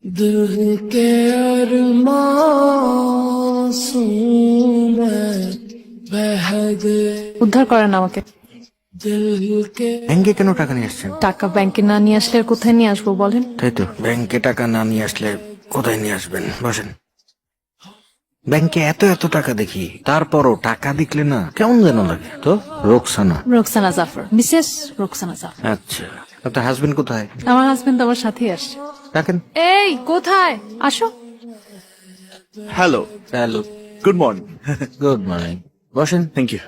दिल के अरमासूम बह गए উদ্ধার করেন আমাকে। दिल के। ব্যাংকে কেন টাকা নিয়ে আসছেন? টাকা ব্যাংকে না নিয়ে আসলে আর কোথায় নিয়ে আসবো বলেন? তাই তো, ব্যাংকে টাকা না নিয়ে আসলে কোথায় নিয়ে আসবেন? বসেন। ব্যাংকে এত এত টাকা দেখি, তারপরও টাকা দেখলে না কেমন যেন লাগে। তো রোকসানা? রোকসানা জাফর, মিসেস রোকসানা জাফর। আচ্ছা, আপনার হাজবেন্ড কোথায়? আমার হাজবেন্ড আমার সাথেই আসছে। দেখেন। এই কোথায়? আসো। Hello, hello, good morning. Good morning. বসেন। Thank you.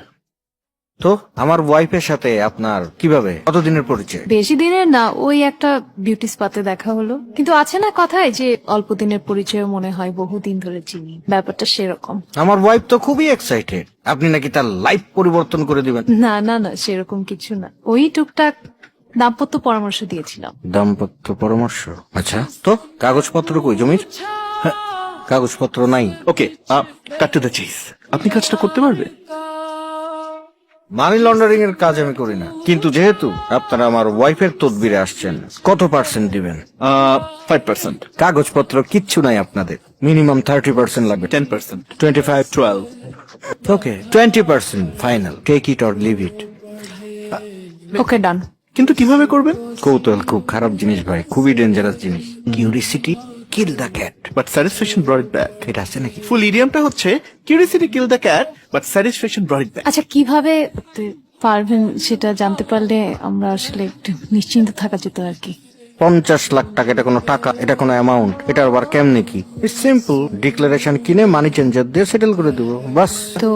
তো আমার ওয়াইফের সাথে আপনার কিভাবে, কতদিনের পরিচয়? বেশি দিনের না, ওই একটা বিউটি স্পাতে দেখা হলো। কিন্তু আছে না কথায় যে অল্প দিনের পরিচয় মনে হয় বহুদিন ধরে চিনি, ব্যাপারটা সেরকম। আমার ওয়াইফ তো খুবই এক্সাইটেড, আপনি নাকি তার লাইফ পরিবর্তন করে দিবেন। না না না, সেরকম কিছু না, ওই টুকটাক দাম্পত্য পরামর্শ দিয়েছিলাম। দাম্পত্য পরামর্শ? আচ্ছা, তো কাগজপত্র কই জমির? কাগজপত্র নাই। ওকে, কাট টু দ্য চেজ। আপনি কাজটা করতে পারবেন? মানি লন্ডারিং এর কাজ আমি করি না, কিন্তু যেহেতু আপনারা আমার ওয়াইফের তদবিরে আসছেন, কত পার্সেন্ট দিবেন? 5%, কাগজপত্র কিচ্ছু নাই আপনাদের, মিনিমাম 30% লাগবে। 10%, 25, 12। Okay, 20% final, take it or leave it. Okay, done. কিন্তু কিভাবে করবেন? কৌতূহল খুব খারাপ জিনিস ভাই, খুবই ডেঞ্জারাস জিনিস। Curiosity kill the cat. But satisfaction ব্রট it back. এটা আছে নাকি? ফুল ইডিয়ামটা হচ্ছে curiosity kill the cat, but satisfaction ব্রট it back. আচ্ছা, কিভাবে পারবেন সেটা জানতে পারলে আমরা আসলে একটু নিশ্চিন্ত থাকা যেত আর কি। 50 লাখ টাকা, এটা কোনো টাকা? এটা কোনো অ্যামাউন্ট? এটা আবার কেমনে কি? ইটস সিম্পল, ডিক্লারেশন কিনে মানি চেঞ্জার দিয়ে সেটেল করে দেবো, বাস। তো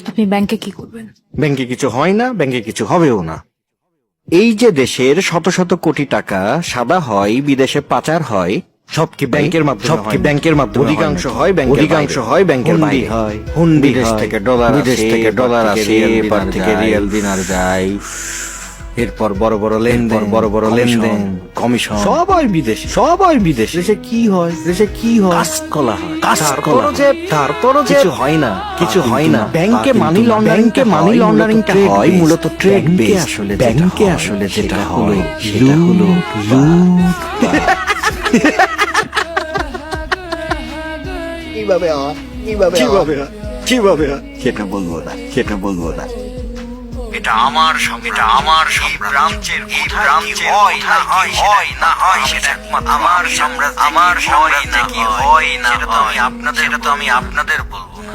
আপনি ব্যাংকে কি করবেন? ব্যাংকে কিছু হয় না, ব্যাংকে কিছু হবেও না। এই যে দেশের শত শত কোটি টাকা সাদা হয়, বিদেশে পাচার হয়, সব কি ব্যাংকের মাধ্যমে? সব কি ব্যাংকের মাধ্যমে? অধিকাংশ হয় ব্যাংকের, অধিকাংশ হয় ব্যাংকের বাইরে হয়। হুন্ডি, বিদেশ থেকে ডলার, বিদেশ থেকে ডলার আসে, এবার থেকে রিয়াল দিনার যায়, এরপর বড় বড় লেনদেন, বড় বড় লেনদেন, কমিশন, সবাই বিদেশি, সবাই বিদেশি। দেশে কি হয়? দেশে কি হয়? কাজকলা হয়, কাজকলা। তারপরও যে কিছু হয় না, কিছু হয় না। ব্যাংকে মানি লন্ডারিং, মানি লন্ডারিংটা হয় মূলত ট্রেড বেস। আসলে ব্যাংকে আসলে যেটা হলো সেটা হলো লুট। কিভাবে হয়? কিভাবে হয়? কিভাবে হয়? সেটা বলবো না, সেটা বলবো না। এটা আমার ব্রাঞ্চের হয় না হয়, হয় না হয়, সেটা আমার সাম্রাজ্য, আমার সাম্রাজ্যে কি হয় না হয়, সেটা তো আমি আপনাদের বলবো না।